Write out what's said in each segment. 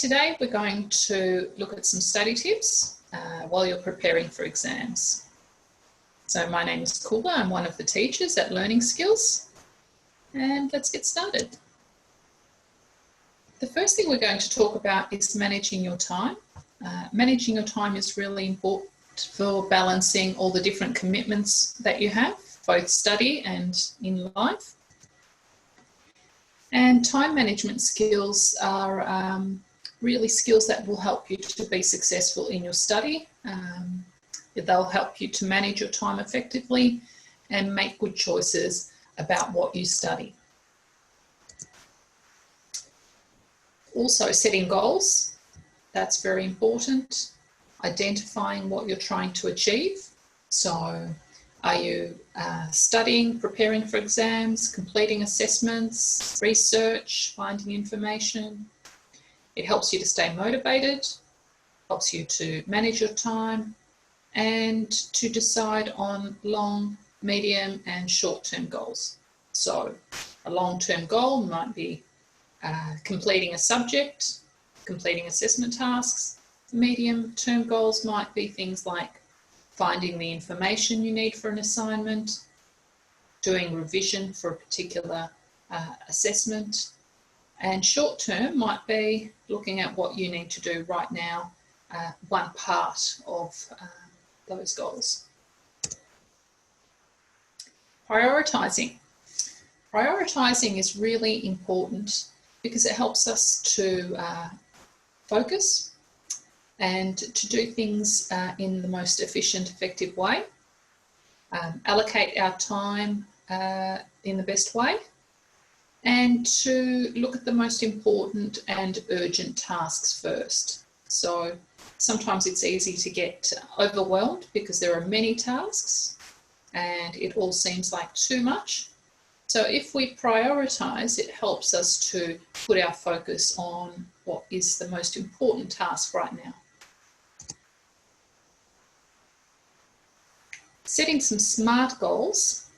Today we're going to look at some study tips while you're preparing for exams. So my name is Kula, I'm one of the teachers at Learning Skills, and let's get started. The first thing we're going to talk about is managing your time. Managing your time is really important for balancing all the different commitments that you have, both study and in life. And time management skills are really skills that will help you to be successful in your study. They'll help you to manage your time effectively and make good choices about what you study. Also, setting goals, that's very important. Identifying what you're trying to achieve. So, are you studying, preparing for exams, completing assessments, research, finding information? It helps you to stay motivated, helps you to manage your time, and to decide on long, medium, and short-term goals. So a long-term goal might be completing a subject, completing assessment tasks. Medium-term goals might be things like finding the information you need for an assignment, doing revision for a particular assessment, and short-term might be looking at what you need to do right now, one part of those goals. Prioritizing. Prioritizing is really important because it helps us to focus and to do things in the most efficient, effective way, allocate our time in the best way, and to look at the most important and urgent tasks first. So sometimes it's easy to get overwhelmed because there are many tasks and it all seems like too much. So if we prioritize, it helps us to put our focus on what is the most important task right now. Setting some SMART goals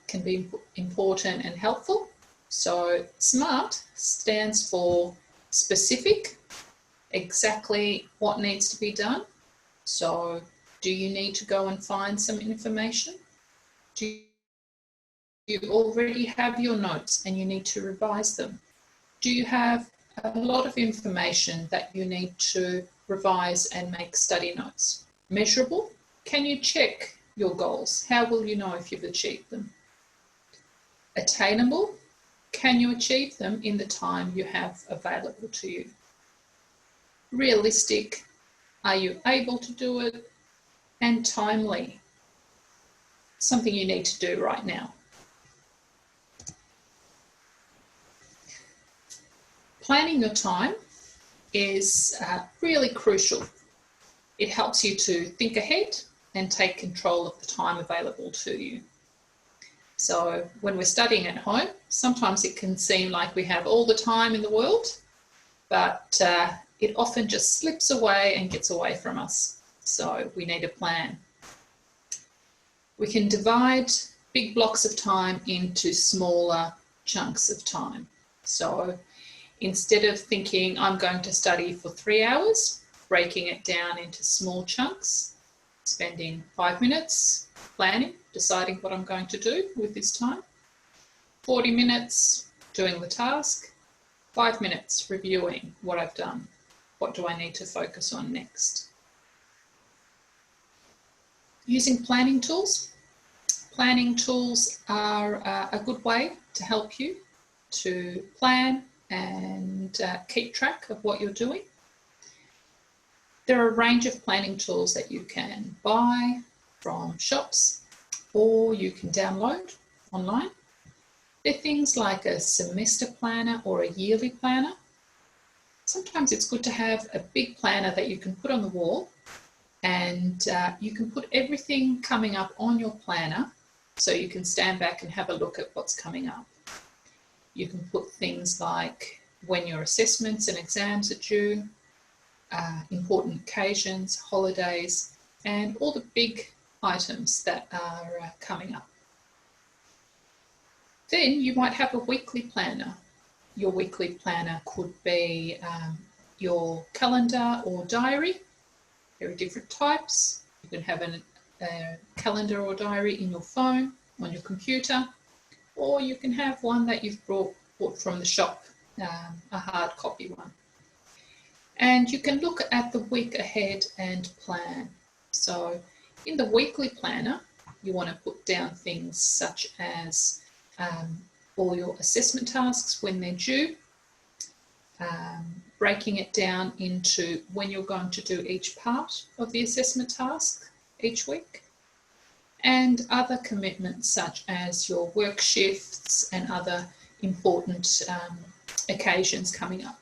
can be important and helpful. So SMART stands for specific, exactly what needs to be done. So do you need to go and find some information? Do you already have your notes and you need to revise them? Do you have a lot of information that you need to revise and make study notes? Measurable? Can you check your goals? How will you know if you've achieved them? Attainable? Can you achieve them in the time you have available to you? Realistic? Are you able to do it? And timely? Something you need to do right now. Planning your time is really crucial. It helps you to think ahead and take control of the time available to you. So when we're studying at home, sometimes it can seem like we have all the time in the world, but it often just slips away and gets away from us. So we need a plan. We can divide big blocks of time into smaller chunks of time. So instead of thinking I'm going to study for 3 hours, breaking it down into small chunks, spending 5 minutes planning, deciding what I'm going to do with this time, 40 minutes doing the task, 5 minutes reviewing what I've done. What do I need to focus on next? Using planning tools. Planning tools are a good way to help you to plan and keep track of what you're doing. There are a range of planning tools that you can buy from shops or you can download online. They're things like a semester planner or a yearly planner. Sometimes it's good to have a big planner that you can put on the wall and you can put everything coming up on your planner so you can stand back and have a look at what's coming up. You can put things like when your assessments and exams are due, important occasions, holidays, and all the big items that are coming up. Then you might have a weekly planner. Your weekly planner could be your calendar or diary. There are different types. You can have a calendar or diary in your phone, on your computer, or you can have one that you've bought from the shop, a hard copy one. And you can look at the week ahead and plan. So in the weekly planner, you want to put down things such as all your assessment tasks when they're due, breaking it down into when you're going to do each part of the assessment task each week, and other commitments such as your work shifts and other important occasions coming up.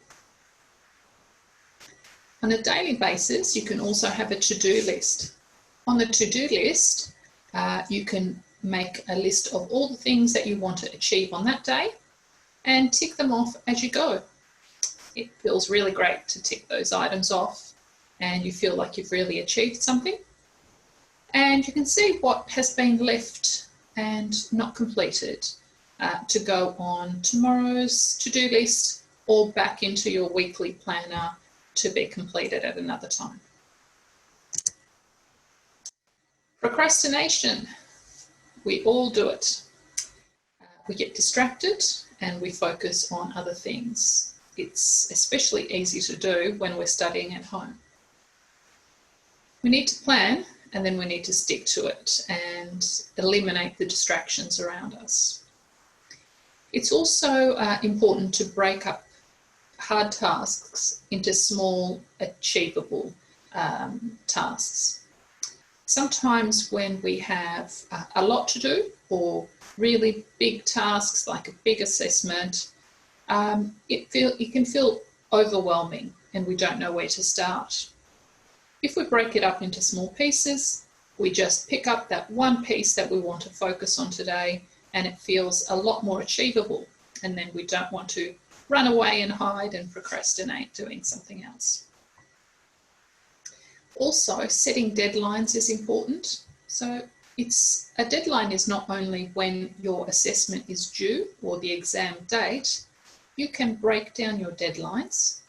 On a daily basis, you can also have a to-do list. On the to-do list, you can make a list of all the things that you want to achieve on that day and tick them off as you go. It feels really great to tick those items off and you feel like you've really achieved something. And you can see what has been left and not completed to go on tomorrow's to-do list or back into your weekly planner to be completed at another time. Procrastination. We all do it. We get distracted and we focus on other things. It's especially easy to do when we're studying at home. We need to plan, and then we need to stick to it and eliminate the distractions around us. It's also important to break up hard tasks into small, achievable tasks. Sometimes when we have a lot to do or really big tasks like a big assessment, it can feel overwhelming and we don't know where to start. If we break it up into small pieces, we just pick up that one piece that we want to focus on today and it feels a lot more achievable, and then we don't want to run away and hide and procrastinate doing something else. Also, setting deadlines is important. So a deadline is not only when your assessment is due or the exam date. You can break down your deadlines.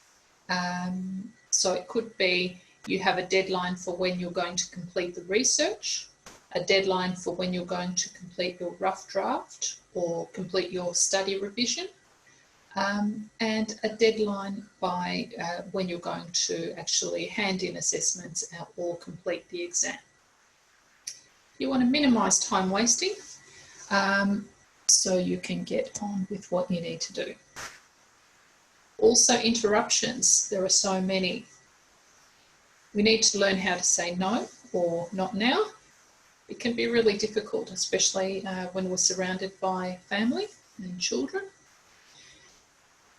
So it could be you have a deadline for when you're going to complete the research, a deadline for when you're going to complete your rough draft or complete your study revision, and a deadline by when you're going to actually hand in assessments or complete the exam. You want to minimise time wasting so you can get on with what you need to do. Also, interruptions. There are so many. We need to learn how to say no or not now. It can be really difficult, especially when we're surrounded by family and children.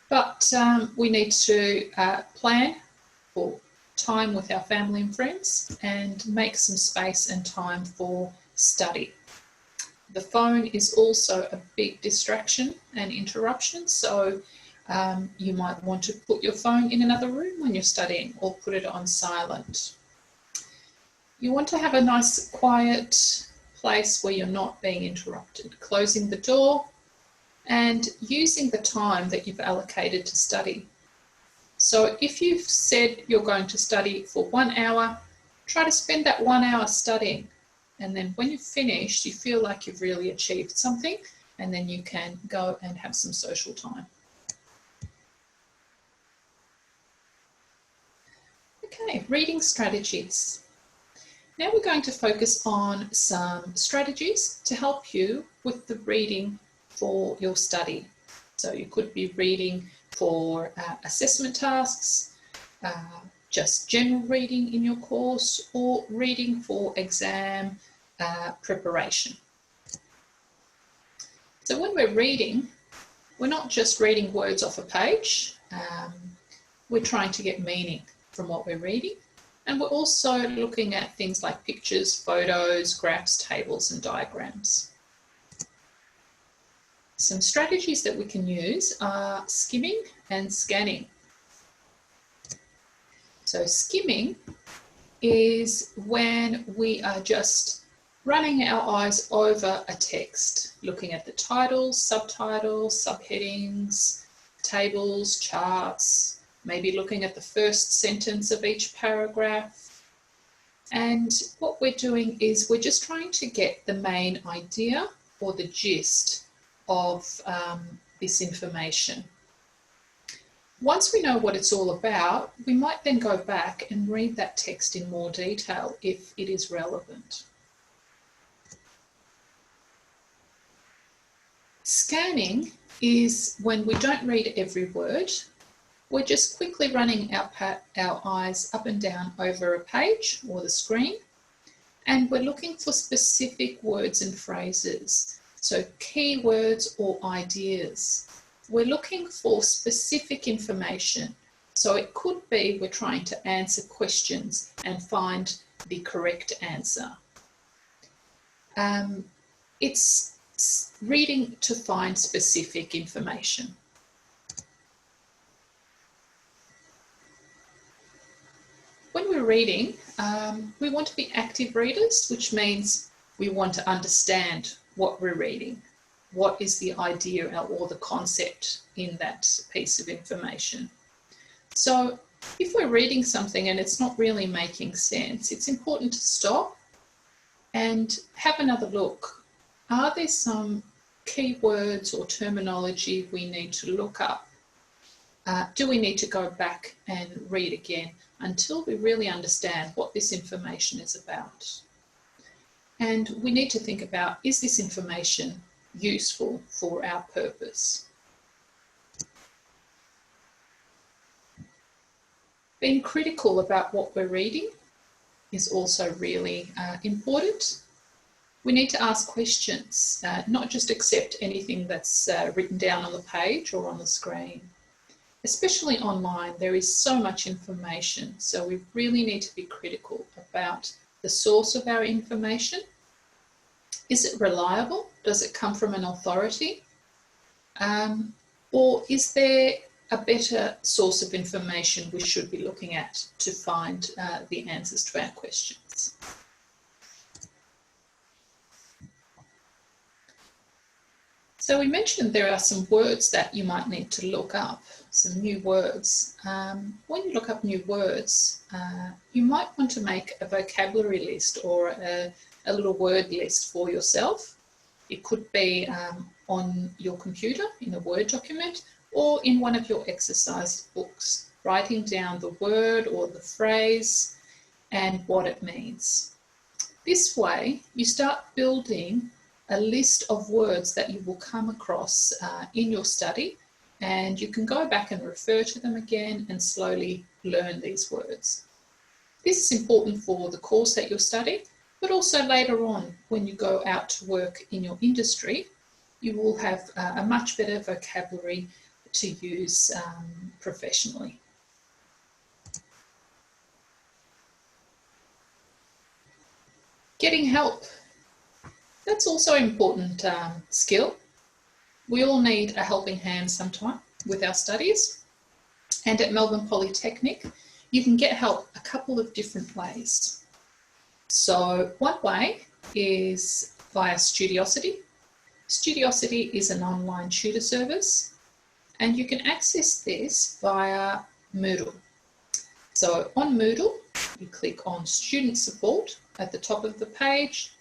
But we need to plan for time with our family and friends and make some space and time for study. The phone is also a big distraction and interruption, so you might want to put your phone in another room when you're studying or put it on silent. You want to have a nice quiet place where you're not being interrupted, closing the door and using the time that you've allocated to study. So if you've said you're going to study for 1 hour, try to spend that 1 hour studying. And then when you've finished, you feel like you've really achieved something, and then you can go and have some social time. Okay, reading strategies. Now we're going to focus on some strategies to help you with the reading for your study. So you could be reading for assessment tasks, just general reading in your course, or reading for exam preparation. So when we're reading, we're not just reading words off a page, we're trying to get meaning from what we're reading, and we're also looking at things like pictures, photos, graphs, tables and diagrams. Some strategies that we can use are skimming and scanning. So skimming is when we are just running our eyes over a text, looking at the titles, subtitles, subheadings, tables, charts, maybe looking at the first sentence of each paragraph. And what we're doing is we're just trying to get the main idea or the gist of this information. Once we know what it's all about, we might then go back and read that text in more detail if it is relevant. Scanning is when we don't read every word. We're just quickly running our eyes up and down over a page or the screen, and we're looking for specific words and phrases, so keywords or ideas. We're looking for specific information, so it could be we're trying to answer questions and find the correct answer. It's reading to find specific information. When we're reading, we want to be active readers, which means we want to understand what we're reading. What is the idea or the concept in that piece of information? So if we're reading something and it's not really making sense, it's important to stop and have another look. Are there some keywords or terminology we need to look up? Do we need to go back and read again until we really understand what this information is about? And we need to think about, is this information useful for our purpose? Being critical about what we're reading is also really important. We need to ask questions, not just accept anything that's written down on the page or on the screen. Especially online, there is so much information, so we really need to be critical about the source of our information. Is it reliable? Does it come from an authority? Or is there a better source of information we should be looking at to find the answers to our questions? So we mentioned there are some words that you might need to look up, some new words. When you look up new words, you might want to make a vocabulary list or a little word list for yourself. It could be on your computer in a Word document or in one of your exercise books, writing down the word or the phrase and what it means. This way, you start building a list of words that you will come across in your study, and you can go back and refer to them again and slowly learn these words. This is important for the course that you're studying, but also later on when you go out to work in your industry, you will have a much better vocabulary to use professionally. Getting help. That's also an important skill. We all need a helping hand sometime with our studies. And at Melbourne Polytechnic, you can get help a couple of different ways. So one way is via Studiosity. Studiosity is an online tutor service, and you can access this via Moodle. So on Moodle, you click on Student Support at the top of the page,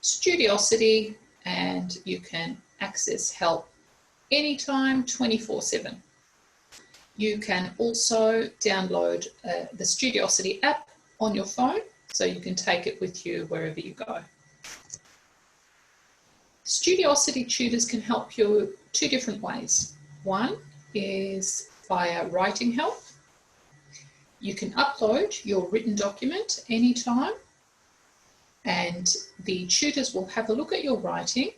Studiosity, and you can access help anytime, 24/7. You can also download the Studiosity app on your phone, so you can take it with you wherever you go. Studiosity tutors can help you two different ways. One is via writing help. You can upload your written document anytime, and the tutors will have a look at your writing,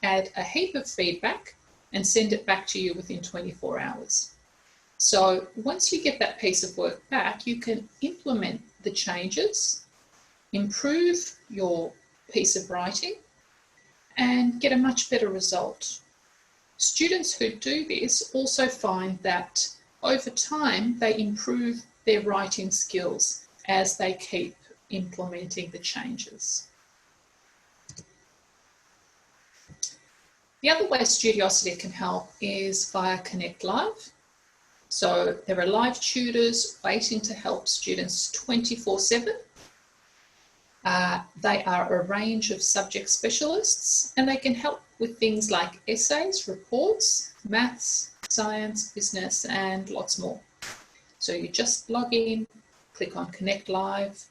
add a heap of feedback, and send it back to you within 24 hours. So once you get that piece of work back, you can implement the changes, improve your piece of writing, and get a much better result. Students who do this also find that over time they improve their writing skills as they keep implementing the changes. The other way Studiosity can help is via Connect Live. So there are live tutors waiting to help students 24/7. They are a range of subject specialists, and they can help with things like essays, reports, maths, science, business, and lots more. So you just log in, click on Connect Live,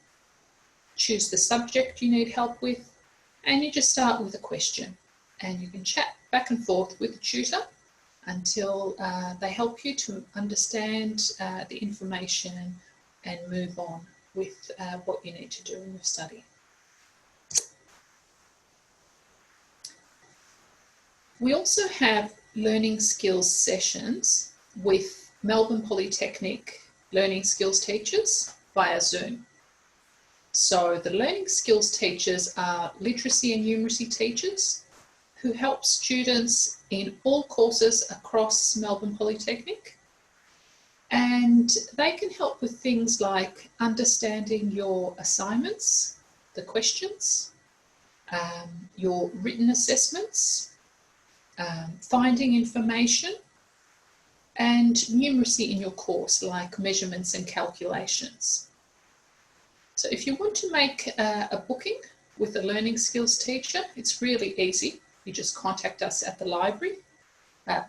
choose the subject you need help with, and you just start with a question. And you can chat back and forth with the tutor until they help you to understand the information and move on with what you need to do in your study. We also have learning skills sessions with Melbourne Polytechnic learning skills teachers via Zoom. So the learning skills teachers are literacy and numeracy teachers who help students in all courses across Melbourne Polytechnic. And they can help with things like understanding your assignments, the questions, your written assessments, finding information, and numeracy in your course, like measurements and calculations. So if you want to make a booking with a learning skills teacher, it's really easy. You just contact us at the library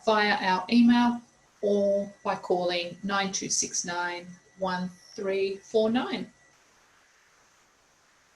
via our email or by calling 9269 1349.